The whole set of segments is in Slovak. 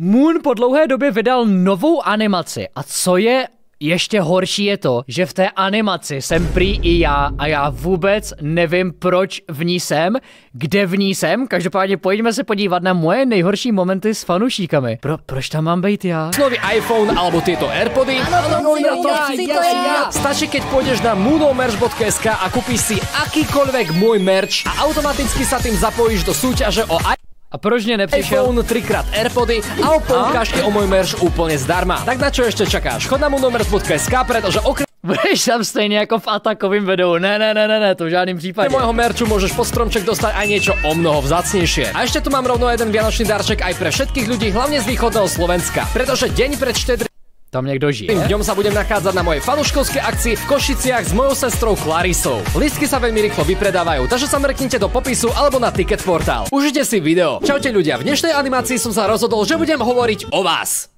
Moon po dlouhé době vydal novou animaci a co je ještě horší je to, že v té animaci jsem prý i já a já vůbec nevím, proč v ní jsem, kde v ní jsem. Každopádně pojďme se podívat na moje nejhorší momenty s fanoušíkami. Proč tam mám být já? Nový iPhone alebo tieto AirPody. Stačí, keď pôjdeš na moonomerch.sk a kúpiš si akýkoľvek môj merch a automaticky sa tým zapojíš do súťaže o A proč mě nepřišel? iPhone 3x AirPody a o poukážky o môj merch úplne zdarma. Tak na čo ešte čakáš? Chod na moonomerch.sk, pretože okrem Budeš tam stejně jako v atakovým videu. Ne, to v žádném případě. môjho merču môžeš pod stromček dostať aj niečo o mnoho vzácnejšie. A ešte tu mám rovno jeden vianočný darček aj pre všetkých ľudí, hlavne z východného Slovenska. Pretože deň pred štedrým Tam někdo žije. dňom sa budem nachádzať na mojej fanúškovskej akcii v Košiciach s mojou sestrou Clarisou. Lístky sa veľmi rýchlo vypredávajú, takže sa mrknite do popisu alebo na Ticketportal. Užite si video. Čaute ľudia, v dnešnej animácii som sa rozhodol, že budem hovoriť o vás.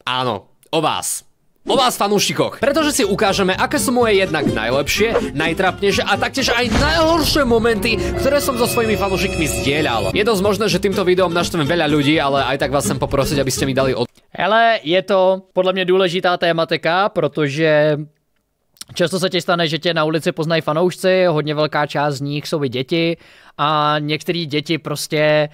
Áno, o vás. O vás fanúšikoch, pretože si ukážeme, aké sú moje jednak najlepšie, najtrapnejšie a taktiež aj najhoršie momenty, ktoré som so svojimi fanúšikmi zdieľal. Je dosť možné, že týmto videom naštvem veľa ľudí, ale aj tak vás chcem poprosiť, aby ste mi dali Hele, je to podle mě důležitá tématika, protože často se ti stane, že tě na ulici poznají fanoušci, hodně velká část z nich jsou i děti a některé děti prostě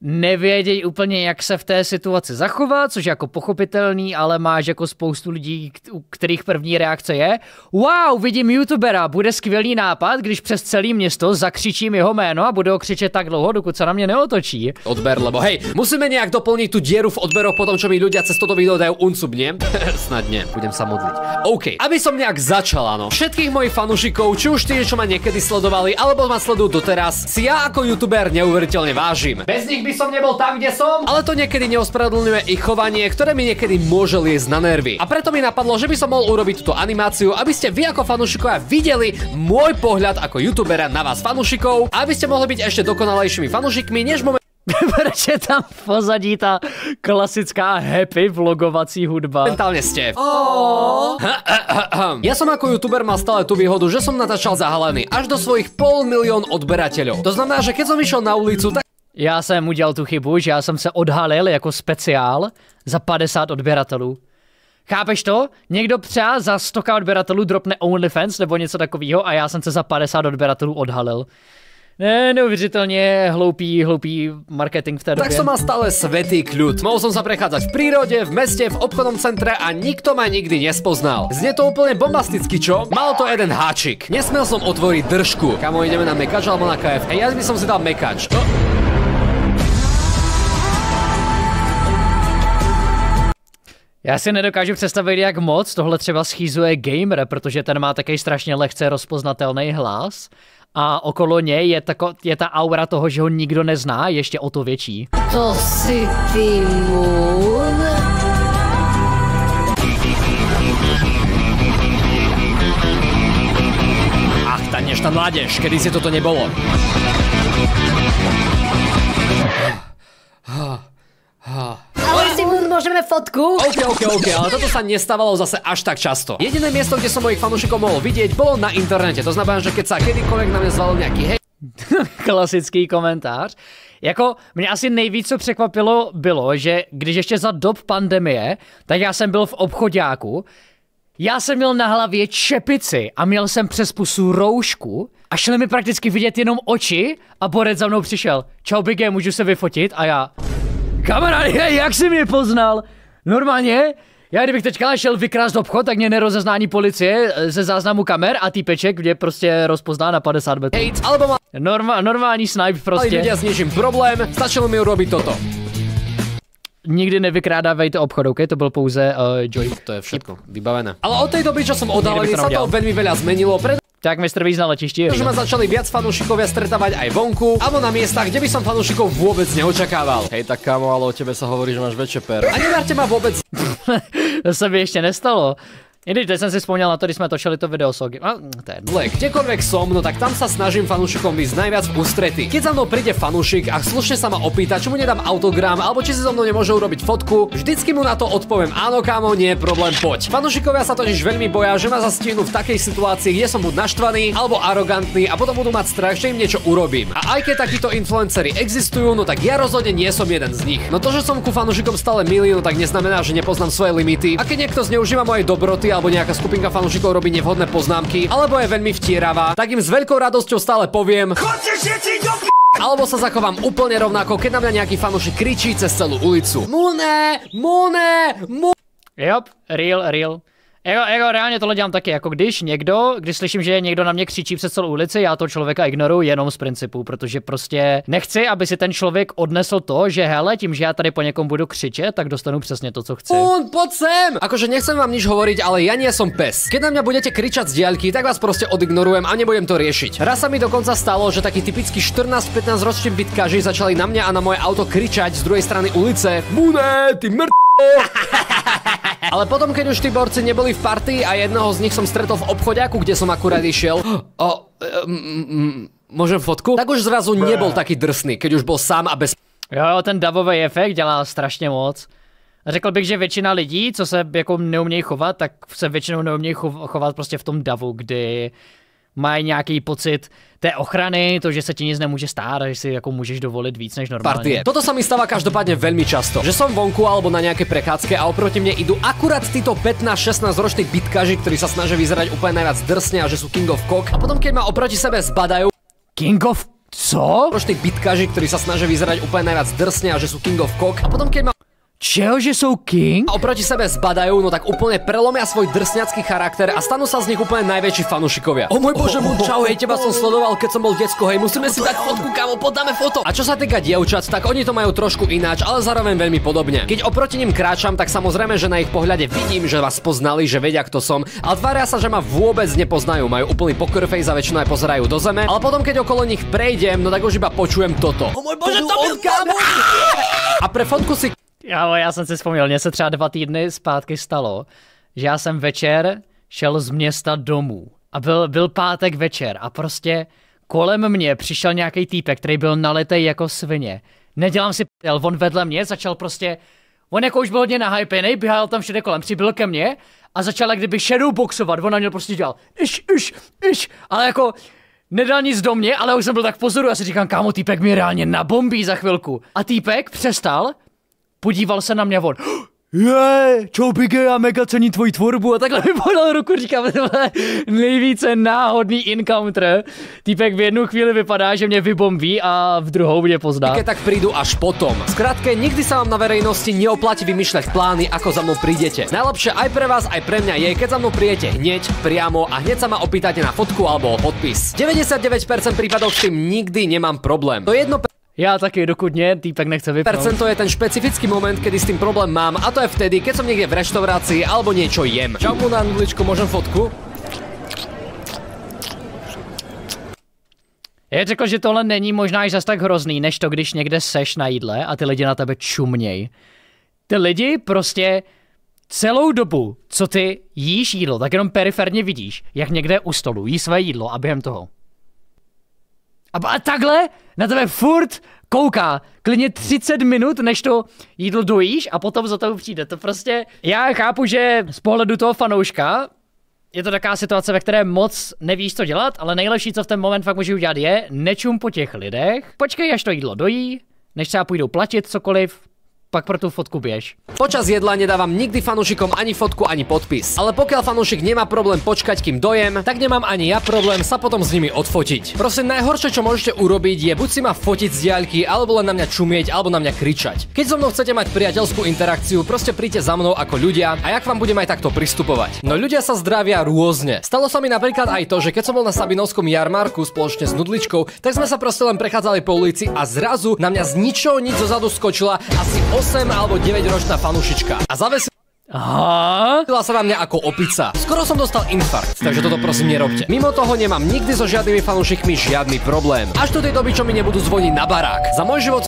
nevědějí úplně, jak se v té situaci zachovat, což je jako pochopitelný, ale máš jako spoustu lidí, u kterých první reakce je wow, vidím youtubera, bude skvělý nápad, když přes celé město zakřičím jeho jméno a bude ho křičet tak dlouho, dokud se na mě neotočí. Odber, lebo hej, musíme nejak doplniť tú dieru v odberoch po tom, čo mi ľudia cez toto video dajú uncub, nie? Snad nie, budem sa modliť. OK, aby som nejak začal, áno. Všetkých mojich fanúšikov, či už tí, čo ma niekedy sledovali, alebo ma sledujú doteraz, si ja ako youtuber neuveriteľne vážim. Bez nich by som nebol tam, kde som, ale to niekedy neospravedlňuje ich chovanie, ktoré mi niekedy môže liesť na nervy. A preto mi napadlo, že by som mohol urobiť túto animáciu, aby ste vy ako fanúšikovia videli môj pohľad ako youtubera na vás fanúšikov, a aby ste mohli byť ešte dokonalejšími fanúšikmi, než Proč je tam v pozadí ta klasická happy vlogovací hudba? Momentálne ste. Ja som ako youtuber mal stále tú výhodu, že som natáčal zahalený až do svojich 500 000 odberateľov. To znamená, že keď som išiel na ulicu, tak Já jsem udělal tu chybu, že já jsem se odhalil jako speciál za 50 odběratelů. Chápeš to? Někdo třeba za 100 odběratelů dropne OnlyFans nebo něco takového a já jsem se za 50 odběratelů odhalil. Neuvěřitelně hloupý marketing v té době. Tak som mal stále svätý kľud. Mohol som sa prechádzať v prírode, v meste, v obchodnom centre a nikto ma nikdy nespoznal. Znie to úplne bombasticky, čo? Malo to jeden háčik. Nesmel som otvoriť držku. Kamo, ideme na Mekač alebo na KF? Ja by som si dal Mekač. Já si nedokážu představit, jak moc tohle třeba schýzuje gamer, protože ten má takový strašně lehce rozpoznatelný hlas a okolo něj je ta aura toho, že ho nikdo nezná, ještě o to větší. To si ty Moon? Ach, tá dnešná mládež, kedy si toto nebolo. Ale si Moon, môžeme fotku? OK, ale toto sa nestávalo zase až tak často. Jediné miesto, kde som mojich fanúšikov mohol vidieť, bolo na internete. To znamená, že keď sa kedykoľvek na mňa zvalil nejaký hej. Klasický komentář. Jako mě asi nejvíc co překvapilo bylo, že když ještě za dob pandemie, tak já jsem byl v obchoďáku, já jsem měl na hlavě čepici a měl jsem přes pusu roušku a šli mi prakticky vidět jenom oči a borec za mnou přišel. Čau Bigé, můžu se vyfotit? A já, kamarádi, jak jsi mě poznal? Normálně? Já kdybych teďka šel vykrást obchod, tak mě nerozeznání policie ze záznamu kamer a týpeček mě prostě rozpozná na 50 metrů. Hejt, alebo mal Normální snipe prostě. ľudia s ničím problém, stačilo mi urobiť toto. Nikdy nevykrádávejte obchod, OK? To byl pouze Joy. To je všetko, vybavené. Ale od tej doby, čo som odhalený, sa to veľmi veľa zmenilo, Tak Mr. Víz na letišti. pretože ma začali viac fanúšikovia stretávať aj vonku, alebo na miestach, kde by som fanúšikov vôbec neočakával. Hej, tak kámo, ale o tebe sa hovorí, že máš väčšie pero. A neverte ma vôbec. To se mi ještě nestalo. Teď som si spomínal na to, když sme točili to video sogy. Kdekoľvek som, no tak tam sa snažím fanúšikom ísť najviac v ústrety. Keď za mnou príde fanúšik a slušne sa ma opýta, či mu nedám autogram, alebo či si so mnou nemôže urobiť fotku, vždycky mu na to odpoviem: áno kámo, nie je problém, poď. Fanúšikovia sa totiž veľmi boja, že ma zastihnú v takej situácii, kde som buď naštvaný alebo arogantný a potom budú mať strach, že im niečo urobím. A aj keď takíto influenceri existujú, no tak ja rozhodne nie som jeden z nich. No to, že som ku fanúšikom stále milý, no tak neznamená, že nepoznám svoje limity. A keď niekto zneužíva mojej dobroty alebo nejaká skupinka fanúšikov robí nevhodné poznámky alebo je veľmi vtieravá, tak im s veľkou radosťou stále poviem: alebo sa zachovám úplne rovnako, keď na mňa nejaký fanúšik kričí cez celú ulicu: Mune. Jop, real. Reálně tohle dělám taky, jako když slyším, že někdo na mě křičí přes celou ulici, já toho člověka ignoruju jenom z principu, protože prostě nechci, aby si ten člověk odnesl to, že hele, tím, že já tady po někom budu křičet, tak dostanu přesně to, co chci. Poď sem! Akože nechcem vám nič hovoriť, ale ja nie som pes. Keď na mňa budete kričať z diaľky, tak vás proste odignorujem a nebudem to riešiť. Raz sa mi dokonca stalo, že takí typickí 14-15 roční bitkaži začali na mňa a na moje auto kričať z druhej strany ulice: Mune, ty Ale potom, keď už tí borci neboli v partii a jednoho z nich som stretol v obchodiaku, kde som akurát išiel: môžem fotku? Tak už zrazu nebol taký drsný, keď už bol sám a bez... Jo, ten davový efekt dělá strašně moc. Řekl bych, že většina lidí, co se jako neumějí chovat, tak se většinou neumějí chovat prostě v tom davu, kdy mají nějaký pocit té ochrany, to, že se ti nic nemůže stát a že si jako můžeš dovolit víc než normálně. Partie. Toto sa mi stáva každopádne veľmi často, že som vonku alebo na nejakej prechádzke a oproti mne idú akurát títo 15-16 roční bitkaži, ktorí sa snažia vyzerať úplne najviac drsne a že sú king of cock. A potom keď ma oproti sebe zbadajú King of co? roční bitkaži, ktorí sa snažia vyzerať úplne najviac drsne a že sú king of cock. A potom keď ma Čeho, že sú king? A oproti sebe zbadajú, no tak úplne prelomia svoj drsňacký charakter a stanú sa z nich úplne najväčší fanúšikovia. O môj bože, čau, hej, teba som sledoval, keď som bol decko, hej, musíme si dať fotku, kámo, podáme foto. A čo sa týka dievčat, tak oni to majú trošku ináč, ale zároveň veľmi podobne. Keď oproti nim kráčam, tak samozrejme, že na ich pohľade vidím, že vás poznali, že vedia, kto som, ale tvária sa, že ma vôbec nepoznajú, majú úplný poker face a väčšinou aj pozerajú do zeme, ale potom keď okolo nich prejdem, no tak už iba počujem toto. O môj bože, to byl kámo. A pre fotku si Já jsem si vzpomněl, mně se třeba 2 týdny zpátky stalo, že já jsem večer šel z města domů a byl pátek večer a prostě kolem mě přišel nějaký týpek, který byl nalitej jako svině. Nedělám si p***el, on vedle mě začal prostě, on jako už byl hodně nahypený, běhal tam všude kolem, přibyl ke mně a začal jak kdyby shadowboxovat, on na něj prostě dělal iš, ale jako nedal nic do mě, ale už jsem byl tak pozoru, já si říkám, kámo, týpek mě reálně nabombí za chvilku. A týpek přestal, podíval se na mě von. Čau Bigge, já mega cením tvoji tvorbu a takhle mi podal ruku, říkám, tohle nejvíce náhodný encounter. Týpek v jednu chvíli vypadá, že mě vybombí a v druhou mě pozná. Keď tak prídu až potom. Skrátke, nikdy sa vám na verejnosti neoplatí vymýšľať plány, ako za mnou prídete. Najlepšie aj pre vás, aj pre mňa je, keď za mnou prídete hneď, priamo a hneď sa ma opýtate na fotku alebo podpis. 99% prípadov s tým nikdy nemám problém. To 1% Já taky, dokud mě týpek nechce vypnout. to je ten špecifický moment, kedy s tým problém mám a to je vtedy, keď som niekde v reštaurácii alebo niečo jem. Čau mu na nudličko, môžem fotku? Já řekl, že tohle není možná až zas tak hrozný, než to, když někde seš na jídle a ty lidi na tebe čuměj. Ty lidi prostě celou dobu, co ty jíš jídlo, tak jenom periferně vidíš, jak někde u stolu jí své jídlo a během toho. A takhle na tebe furt kouká. Klidně 30 minut, než to jídlo dojíš a potom za to přijde. To prostě, já chápu, že z pohledu toho fanouška je to taková situace, ve které moc nevíš, co dělat, ale nejlepší, co v ten moment fakt můžeš udělat, je nečum po těch lidech, počkej, až to jídlo dojí, než třeba půjdou platit cokoliv, pak pro tú fotku biež. Počas jedla nedávam nikdy fanúšikom ani fotku, ani podpis. Ale pokiaľ fanúšik nemá problém počkať, kým dojem, tak nemám ani ja problém sa potom s nimi odfotiť. Prosím, najhoršie, čo môžete urobiť, je buď si ma fotiť z diaľky, alebo len na mňa čumieť, alebo na mňa kričať. Keď so mnou chcete mať priateľskú interakciu, proste príďte za mnou ako ľudia a ja k vám budem aj takto pristupovať. No ľudia sa zdravia rôzne. Stalo sa mi napríklad aj to, že keď som bol na Sabinovskom jarmarku spoločne s Nudličkou, tak sme sa proste len prechádzali po ulici a zrazu na mňa z ničoho nič zozadu skočila asi 8 alebo 9 ročná fanúšička a zavesila sa na mňa ako opica. Skoro som dostal infarkt, takže toto prosím nerobte. Mimo toho nemám nikdy so žiadnymi fanúšikmi žiadny problém. Až do tej doby, čo mi nebudú zvoniť na barák. Za môj život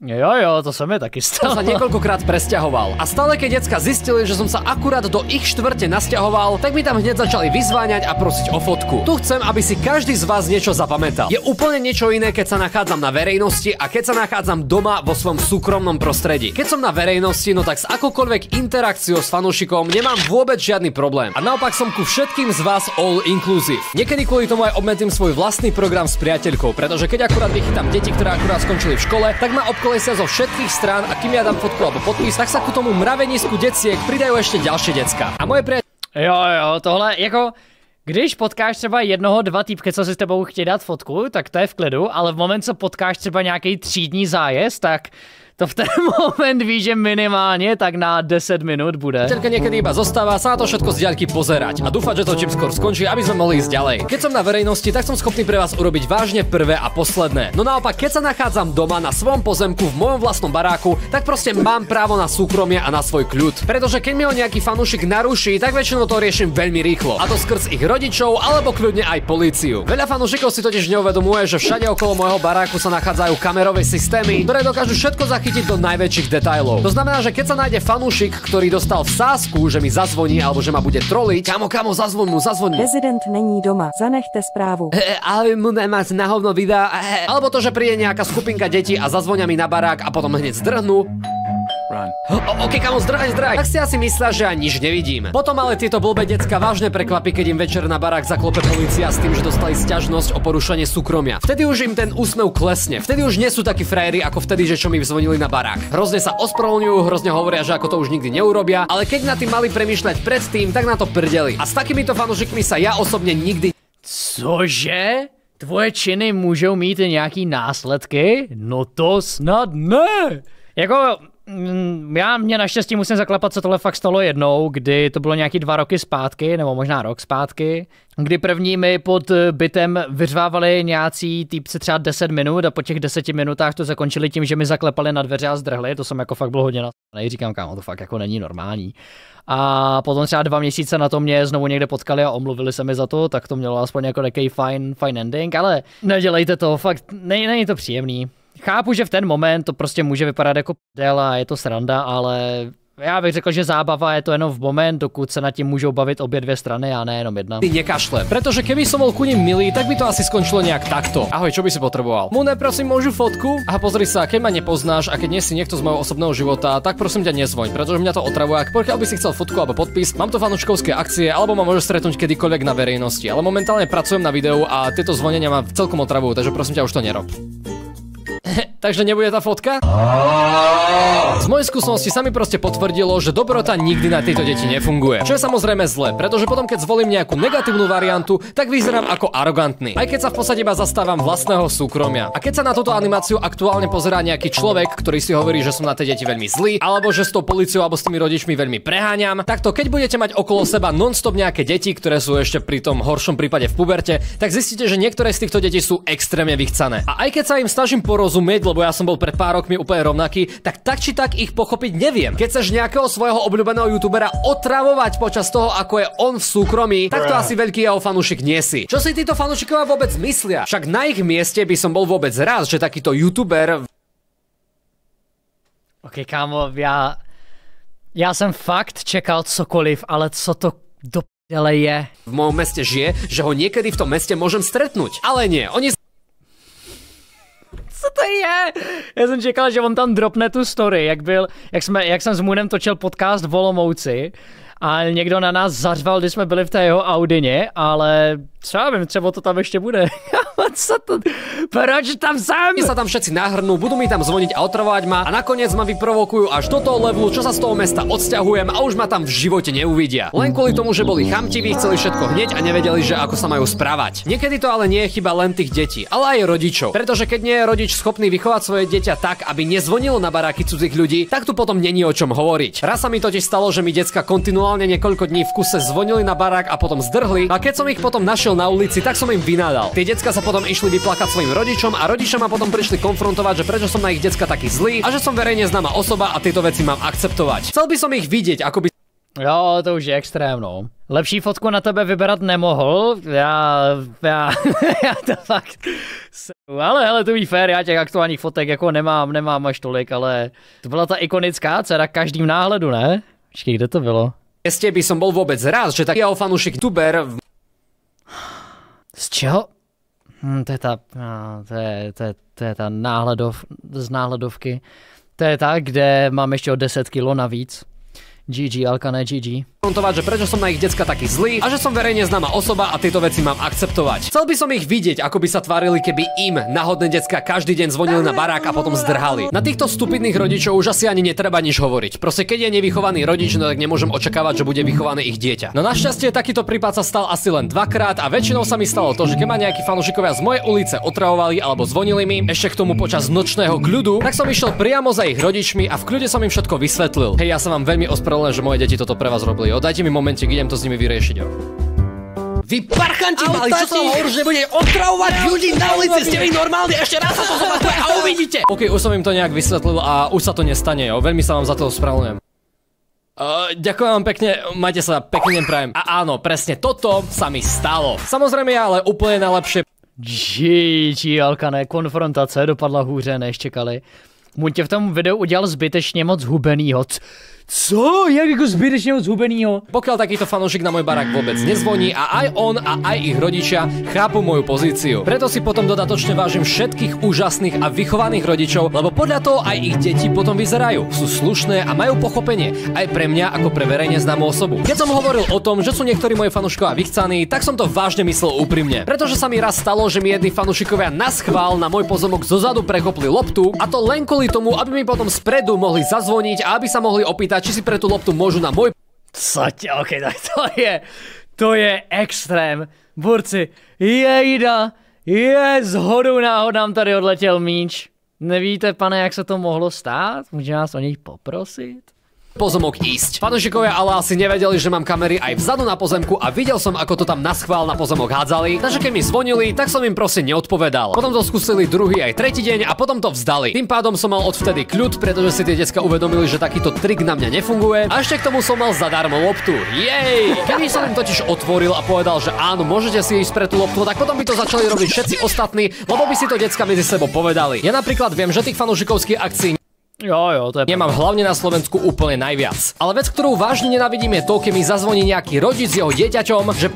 Jo, to sa mi taky stalo. Sa niekoľkokrát presťahoval. A stále keď decka zistili, že som sa akurát do ich štvrte nasťahoval, tak mi tam hneď začali vyzváňať a prosiť o fotku. Tu chcem, aby si každý z vás niečo zapamätal. Je úplne niečo iné, keď sa nachádzam na verejnosti a keď sa nachádzam doma vo svojom súkromnom prostredí. Keď som na verejnosti, no tak s akoukoľvek interakciou s fanúšikom nemám vôbec žiadny problém. A naopak som ku všetkým z vás all inclusive. Niekedy kvôli tomu aj obmedzím svoj vlastný program s priateľkou, pretože keď akurát vychytám deti, ktoré akurát skončili v škole, tak ma obkolesia zo všetkých strán a kým ja dám fotku alebo podpis, tak sa ku tomu mravenisku deciek pridajú ešte ďalšie decka. A moje Jo, tohle jako... Když potkáš třeba jednoho, dva týpky, co si s tebou chtějí dát fotku, tak to je v klidu, ale v moment, co potkáš třeba nějaký třídní zájezd, tak to v ten moment víš, že minimálne tak na 10 minút bude. Priateľka niekedy iba zostáva sa na to všetko z diaľky pozerať a dúfať, že to čím skôr skončí, aby sme mohli ísť ďalej. Keď som na verejnosti, tak som schopný pre vás urobiť vážne prvé a posledné. No naopak, keď sa nachádzam doma na svojom pozemku v mojom vlastnom baráku, tak proste mám právo na súkromie a na svoj kľud. Pretože keď mi ho nejaký fanúšik naruší, tak väčšinou to riešim veľmi rýchlo. A to skrz ich rodičov alebo kľudne aj políciu. Veľa fanúšikov si totiž neuvedomuje, že všade okolo môjho baráku sa nachádzajú kamerové systémy, ktoré dokážu všetko chytiť do najväčších detailov. To znamená, že keď sa nájde fanúšik, ktorý dostal vsázku, že mi zazvoní alebo že ma bude troliť, kamo, zazvoň mu. Prezident není doma, zanechte správu. Ale mu nemáš na hovno videa. Alebo to, že príde nejaká skupinka detí a zazvonia mi na barák a potom hneď zdrhnú. OK, kamo, zdrhaj. Tak si asi myslia, že ani nič nevidím. Potom ale tieto blbé decka vážne prekvapí, keď im večer na barák zaklope polícia s tým, že dostali sťažnosť o porušenie súkromia. Vtedy už im ten úsmev klesne. Vtedy už nie sú takí frajeri ako vtedy, že čo mi zvonili na barák. Hrozne sa ospravedlňujú, hrozne hovoria, že ako to už nikdy neurobia, ale keď nad tým mali premýšľať predtým, tak na to prdeli. A s takýmito fanúšikmi sa ja osobne nikdy... Cože? Tvoje činy můžou mít nějaký následky? No to snad ne. Jako... Mě naštěstí musím zaklepat, co tohle fakt stalo jednou, kdy to bylo nějaký 2 roky zpátky, nebo možná rok zpátky, kdy první mi pod bytem vyřvávali nějací týpci třeba 10 minut a po těch 10 minutách to zakončili tím, že mi zaklepali na dveře a zdrhli, to jsem jako fakt byl hodně nasranej, říkám, kámo, to fakt jako není normální. A potom třeba 2 měsíce na to mě znovu někde potkali a omluvili se mi za to, tak to mělo aspoň jako takový fine ending, ale nedělejte to, fakt není to příjemný. Chápu, že v ten moment to prostě může vypadat jako prdel a je to sranda, ale já bych řekl, že zábava je to jenom v moment, dokud se nad tím můžou bavit obě dvě strany a ne jenom jedna. Nekašle, pretože keby som bol ku nim milý, tak by to asi skončilo nejak takto. Ahoj, čo by si potreboval? Mune, prosím, môžu fotku? Aha, pozri sa, keď ma nepoznáš a keď nie si niekto z môjho osobného života, tak prosím ťa nezvoň, pretože mňa to otravuje. Ak pokiaľ by si chcel fotku alebo podpis, mám to fanúškovské akcie, alebo ma môžeš stretnúť kedykoľvek na verejnosti, ale momentálne pracujem na videu a tieto zvonenia ma celkom otravujú, takže prosím ťa už to nerob. Takže nebude tá fotka? Z mojej skúsenosti sa mi proste potvrdilo, že dobrota nikdy na tieto deti nefunguje. Čo je samozrejme zle, pretože potom keď zvolím nejakú negatívnu variantu, tak vyzerám ako arogantný. Aj keď sa v podstate iba zastávam vlastného súkromia. A keď sa na túto animáciu aktuálne pozerá nejaký človek, ktorý si hovorí, že som na tie deti veľmi zlý, alebo že s tou políciou alebo s tými rodičmi veľmi preháňam, tak to keď budete mať okolo seba non-stop nejaké deti, ktoré sú ešte pri tom horšom prípade v puberte, tak zistíte, že niektoré z týchto detí sú extrémne vychcané. A aj keď sa im snažím porozumieť, lebo ja som bol pred pár rokmi úplne rovnaký, tak či tak ich pochopiť neviem. Keď chceš nejakého svojho obľúbeného youtubera otravovať počas toho, ako je on v súkromí, tak to asi veľký jeho fanúšik nie si. Čo si títo fanúšikovia vôbec myslia? Však na ich mieste by som bol vôbec rád, že takýto youtuber... Ok, kámo, já jsem fakt čekal cokoliv, ale co to do p***le je? V mojom meste žije, že ho niekedy v tom meste môžem stretnúť. Ale nie, oni... Co to je? Já jsem čekal, že on tam dropne tu story, jak jsem s Moonem točil podcast v Olomouci a někdo na nás zařval, když jsme byli v té jeho Audině, ale třeba vím, třeba to tam ještě bude. Co to? Proč tam sám? Sa tam všetci nahrnú, budú mi tam zvoniť a otravovať ma a nakoniec ma vyprovokujú až do toho levelu, čo sa z toho mesta odsťahujem a už ma tam v živote neuvidia. Len kvôli tomu, že boli chamtiví, chceli všetko hneď a nevedeli, že ako sa majú správať. Niekedy to ale nie je chyba len tých detí, ale aj rodičov. Pretože keď nie je rodič schopný vychovať svoje dieťa tak, aby nezvonilo na baráky cudzích ľudí, tak tu potom není o čom hovoriť. Raz sa mi totiž stalo, že mi decka kontinuálne niekoľko dní v kuse zvonili na barák a potom zdrhli a keď som ich potom našiel na ulici, tak som im vynádal. Tie decka sa potom išli vyplakať svojim rodičom a rodičia ma potom prišli konfrontovať, že prečo som na ich decka taký zlý a že som verejne známa osoba a tieto veci mám akceptovať. Chcel by som ich vidieť, ako by... Jo, to už je extrémno. Lepší fotku na tebe vyberat nemohl, já to fakt... Ale hele, to ví fér, já těch aktuálních fotek jako nemám až tolik, ale to byla ta ikonická dcera každým náhledu, ne? Počkej, kde to bylo? Mieste by som bol vôbec rád, že takého fanúšik youtuber Z čeho? To je ta, to je ta z náhledovky. To je ta, kde mám ještě o 10 kilo navíc. GG, Alkané, GG. Že prečo som na ich decka taký zlý a že som verejne známa osoba a tieto veci mám akceptovať. Chcel by som ich vidieť, ako by sa tvárili, keby im náhodné decka každý deň zvonili na barák a potom zdrhali. Na týchto stupidných rodičov už asi ani netreba nič hovoriť. Proste keď je nevychovaný rodič, no tak nemôžem očakávať, že bude vychované ich dieťa. No našťastie takýto prípad sa stal asi len dvakrát a väčšinou sa mi stalo to, že keď ma nejakí fanúšikovia z mojej ulice otravovali alebo zvonili mi ešte k tomu počas nočného kľudu, tak som išiel priamo za ich rodičmi a v kľude som im všetko vysvetlil. Hej, ja sa vám veľmi ospravedlňujem, že moje deti toto pre vás robili. Dajte mi momentík, idem to s nimi vyriešiť. Vy parchanti mali, čo som hovoril, že bude otravovať ľudí na ulici, ste vy normálni, ešte raz sa to zopakuje a uvidíte. OK, už som im to nejak vysvetlil a už sa to nestane, jo. Veľmi sa vám za to ospravedlňujem. Ďakujem vám pekne, majte sa, pekný deň prajem. A áno, presne toto sa mi stalo. Samozrejme je ale úplne najlepšie. GG, Alkané, konfrontace dopadla hůře, než čekali. Můj tě v tom videu udělal zbytečně moc hubenýho. Co? Jak jako zbytečně moc hubenýho? Pokiaľ takýto fanúšik na môj barák vôbec nezvoní a aj on a aj ich rodičia chápu moju pozíciu. Preto si potom dodatočne vážim všetkých úžasných a vychovaných rodičov, lebo podľa toho aj ich deti potom vyzerajú. Sú slušné a majú pochopenie aj pre mňa ako pre verejne známu osobu. Keď som hovoril o tom, že sú niektorí moji fanúšikovia vychcaní, tak som to vážne myslel úprimne. Pretože sa mi raz stalo, že mi jedni fanúšikovia naschvál na môj pozemok zozadu prekopli loptu a to len kvôli tomu, aby mi potom spredu mohli zazvoniť a aby sa mohli opýtať, či si pre tú loptu môžu na môj... OK, tak to je extrém. Borci, jejda, zhodou náhod nám tady odletěl míč. Nevíte, pane, jak se to mohlo stát? Může nás o něj poprosit? Pozemok ísť. Fanúšikovia ale asi nevedeli, že mám kamery aj vzadu na pozemku a videl som, ako to tam naschvál na pozemok hádzali, takže keď mi zvonili, tak som im proste neodpovedal. Potom to skúsili druhý aj tretí deň a potom to vzdali. Tým pádom som mal odvtedy kľud, pretože si tie decka uvedomili, že takýto trik na mňa nefunguje a ešte k tomu som mal zadarmo loptu. Jej! Keby som im totiž otvoril a povedal, že áno, môžete si ísť pre tú loptu, tak potom by to začali robiť všetci ostatní, lebo by si to decka medzi sebou povedali. Ja napríklad viem, že tých fanúšikovských akcií Jo, to je... Nemám hlavne na Slovensku úplne najviac. Ale vec, ktorú vážne nenávidím, je to, keď mi zazvoní nejaký rodič s jeho dieťaťom, že...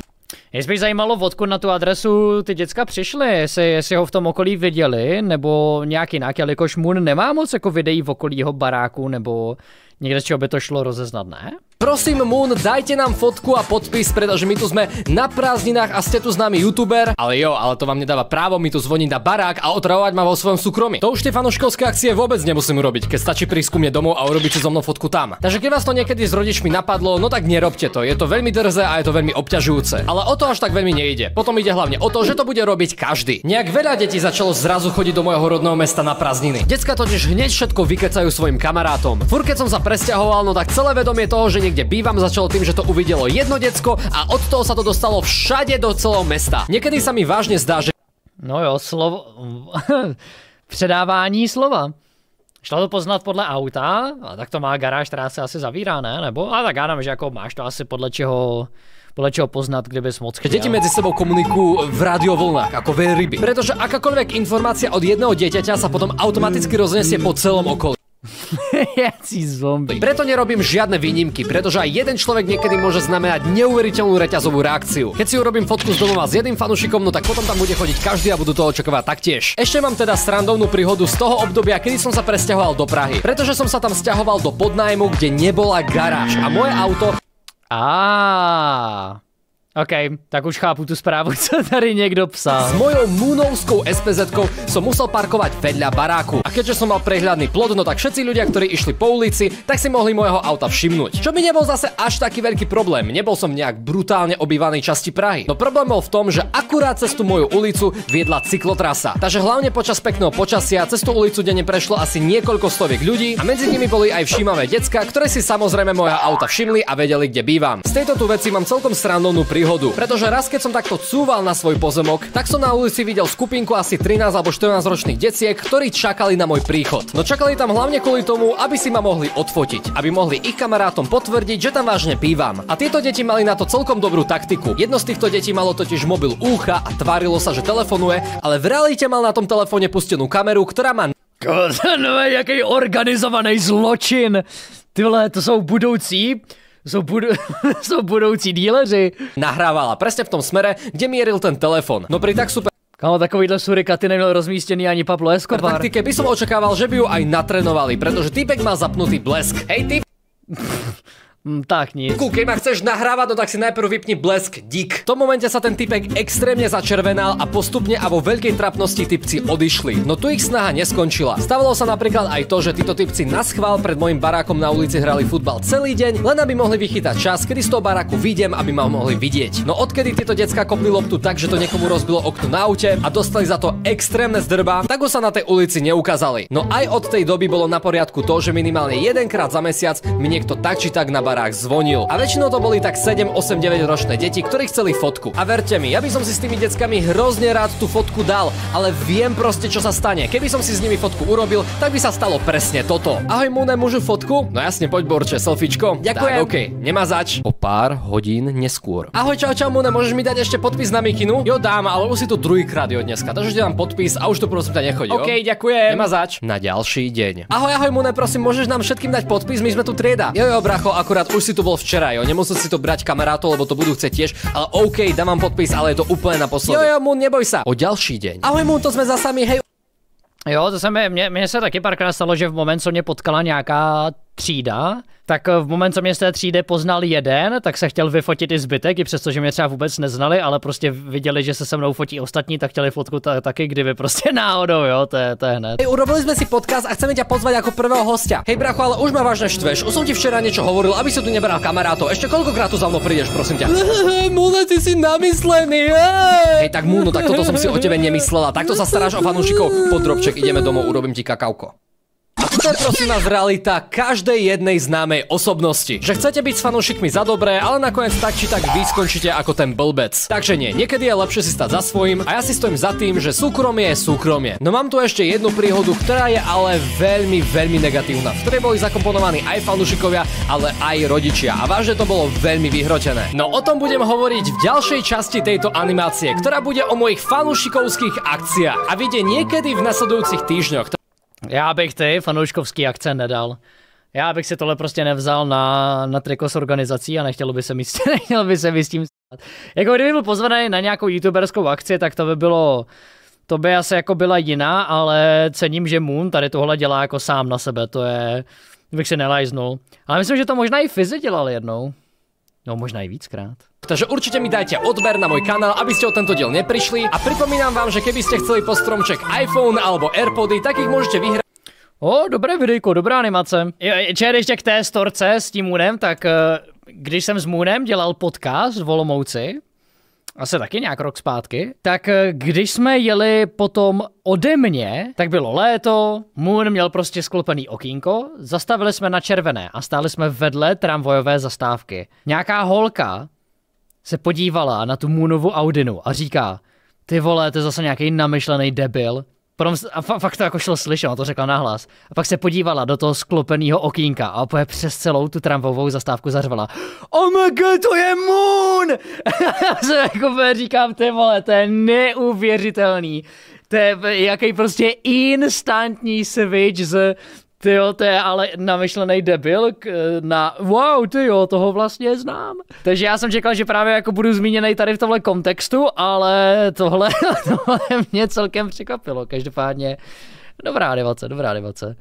Mě spíš zajímalo, odkud na tu adresu ty děcka přišly, jestli ho v tom okolí viděli, nebo nějak jinak, jelikož Moon nemá moc jako videí v okolí jeho baráku, nebo někde z čeho by to šlo rozeznat, ne? Prosím Moon, dajte nám fotku a podpis, pretože my tu sme na prázdninách a ste tu známy youtuber. Ale to vám nedáva právo mi tu zvoniť na barák a otravovať ma vo svojom súkromí. To už tie fanúškovské akcie vôbec nemusím urobiť, keď stačí prísť ku mne domov a urobiť si so mnou fotku tam. Takže keď vás to niekedy s rodičmi napadlo, no tak nerobte to. Je to veľmi drze a je to veľmi obťažujúce. Ale o to až tak veľmi nejde. Potom ide hlavne o to, že to bude robiť každý. Nejak veľa detí začalo zrazu chodiť do môjho rodného mesta na prázdniny. Decka totiž hneď všetko vykecajú svojim kamarátom. Furt keď som sa presťahoval, no tak celé vedomie toho, že kde bývam, začalo tým, že to uvidelo jedno decko a od toho sa to dostalo všade do celého mesta. Niekedy sa mi vážne zdá, že... No jo, slovo... Předávání slova. Šlo to poznat podle auta, a tak to má garáž, která se asi zavírá, ne? Nebo? A tak já nevím, že jako máš to asi podle čeho poznat, kdybys moc chtěl. Deti medzi sebou komunikujú v radiovlnách ako veľryby. Pretože akákoľvek informácia od jedného dieťaťa sa potom automaticky roznesie po celom okolí. Jací zombie. Preto nerobím žiadne výnimky, pretože aj jeden človek niekedy môže znamenať neuveriteľnú reťazovú reakciu. Keď si urobím fotku z domova s jedným fanúšikom, no tak potom tam bude chodiť každý a budú to očakávať taktiež. Ešte mám teda srandovnú príhodu z toho obdobia, kedy som sa presťahoval do Prahy. Pretože som sa tam sťahoval do podnájmu, kde nebola garáž a moje auto... OK, tak už chápu tu správu, co tady niekto psal. S mojou Moonovskou SPZ-kou som musel parkovať vedľa baráku. A keďže som mal prehľadný plot, no tak všetci ľudia, ktorí išli po ulici, tak si mohli môjho auta všimnúť. Čo by nebol zase až taký veľký problém. Nebol som nejak brutálne obývanej časti Prahy. No problém bol v tom, že akurát cez tú moju ulicu viedla cyklotrasa. Takže hlavne počas pekného počasia cez tú ulicu denne prešlo asi niekoľko stoviek ľudí a medzi nimi boli aj všímavé decká, ktoré si samozrejme moje auta všimli a vedeli, kde bývam. Z tejto tu veci mám celkom srandovnú príhodu. Pretože raz keď som takto cúval na svoj pozemok, tak som na ulici videl skupinku asi 13 alebo 14 ročných deciek, ktorí čakali na môj príchod. No čakali tam hlavne kvôli tomu, aby si ma mohli odfotiť, aby mohli ich kamarátom potvrdiť, že tam vážne bývam. A tieto deti mali na to celkom dobrú taktiku. Jedno z týchto detí malo totiž mobil úcha a tvárilo sa, že telefonuje, ale v realite mal na tom telefóne pustenú kameru, ktorá má No, jaký organizovaný zločin. Ty vole, to jsou budoucí... Jsou budoucí díleři. nahrávala presne v tom smere, kde mieril ten telefon. No pri tak super Kámo, takovýhle surikaty neměl rozmístěný ani Pablo Escobar. taktike by som očakával, že by ju aj natrenovali, pretože týpek má zapnutý blesk. Hej ty Tak nic. keď ma chceš nahrávať, no tak si najprv vypni blesk, dík. V tom momente sa ten typek extrémne začervenal a postupne a vo veľkej trapnosti typci odišli. No tu ich snaha neskončila. Stávalo sa napríklad aj to, že títo typci naschvál pred mojim barákom na ulici hrali futbal celý deň, len aby mohli vychytať čas, kedy z toho baráku vyjdem, aby ma mohli vidieť. No odkedy tieto decká kopli loptu tak, že to niekomu rozbilo okno na aute a dostali za to extrémne zdrba, tak už sa na tej ulici neukázali. No aj od tej doby bolo na poriadku to, že minimálne jedenkrát za mesiac mi niekto tak či tak na barák zvonil. A väčšinou to boli tak 7, 8, 9 ročné deti, ktorí chceli fotku. A verte mi, ja by som si s tými deckami hrozne rád tú fotku dal, ale viem proste, čo sa stane. Keby som si s nimi fotku urobil, tak by sa stalo presne toto. Ahoj Mune, môžu fotku? No jasne, poď Borče, selfiečko. Ďakujem. Tak, okej, nemá zač. O pár hodín neskôr. Ahoj, čau Mune, môžeš mi dať ešte podpis na mikinu? Jo, dám, ale už si tu druhýkrát jo dneska, takže ti dám podpis a už tu prosím ťa nechoď, jo? OK, ďakujem. Nemá zač. Na ďalší deň. Ahoj Mune, prosím, môžeš nám všetkým dať podpis, my sme tu trieda. Jo, bracho, akurát už si tu bol včera, jo, nemusel si to brať kamarátov, lebo to budú chcieť tiež, ale OK, dám vám podpis, ale je to úplne naposledy. Jo, Mun, neboj sa. O ďalší deň. Ahoj Mun, to sme za sami, hej. Jo, to se mně se taky párkrát stalo, že v moment, co mě potkala nějaká třída, tak v moment, co mě z té třídy poznal jeden, tak se chtěl vyfotit i zbytek, i přesto, že mě třeba vůbec neznali, ale prostě viděli, že se se mnou fotí ostatní, tak chtěli fotku taky, kdyby prostě náhodou, jo, to je hned. Hej, urobili sme si podcast a chceme ťa pozvať ako prvého hostia. Hej, bracho, ale už ma vážne štveš. Už som ti včera niečo hovoril, aby si tu nebral kamarátov. Ešte koľkokrát tu za mnou prídeš, prosím ťa. Mune, ty si namyslený. Hej, tak Múno, tak toto som si o tebe nemyslela. Takto sa staráš o fanúšikov. Podrobček, ideme domov, urobím ti kakauko. A toto je prosím vás realita každej jednej známej osobnosti. Že chcete byť s fanúšikmi za dobré, ale nakoniec tak či tak vy skončíte ako ten blbec. Takže nie, niekedy je lepšie si stať za svojím a ja si stojím za tým, že súkromie je súkromie. No mám tu ešte jednu príhodu, ktorá je ale veľmi negatívna, v ktorej boli zakomponovaní aj fanúšikovia, ale aj rodičia a vážne to bolo veľmi vyhrotené. No o tom budem hovoriť v ďalšej časti tejto animácie, ktorá bude o mojich fanúšikovských akciách a vyjde niekedy v nasledujúcich týždňoch. Já bych ty fanouškovský akce nedal. Já bych si tohle prostě nevzal na triko s organizací a nechtěl by se mi s tím stát. Jako kdyby byl pozvaný na nějakou youtuberskou akci, tak to by asi jako byla jiná, ale cením, že Moon tady tohle dělá jako sám na sebe, bych si nelajznul. Ale myslím, že to možná i Fizi dělal jednou. No možná i víckrát. Takže určite mi dajte odber na môj kanál, aby ste o tento diel neprišli a pripomínam vám, že keby ste chceli po stromček iPhone alebo Airpody, tak ich môžete vyhrať. Dobré videjko, dobrá animace. Čer ještě k té storce s tím Moonem, tak když jsem s Moonem dělal podcast v Olomouci, asi taky nějak rok zpátky, tak když jsme jeli potom ode mě, tak bylo léto, Moon měl prostě sklopený okýnko, zastavili jsme na červené a stáli jsme vedle tramvajové zastávky. Nějaká holka se podívala na tu Moonovu Audinu a říká, ty vole, to je zase nějaký namyšlený debil. A fakt to jako šlo slyšet, on to řekla nahlas. A pak se podívala do toho sklopeného okýnka a opět přes celou tu tramvovou zastávku zařvala. Oh my god, to je Moon! Já se jako říkám, ty vole, to je neuvěřitelný. To je jaký prostě instantní switch z tyjo, to je ale namyšlený debil na wow, tyjo, toho vlastně znám. Takže já jsem čekal, že právě jako budu zmíněný tady v tomhle kontextu, ale tohle mě celkem překvapilo. Každopádně dobrá animace.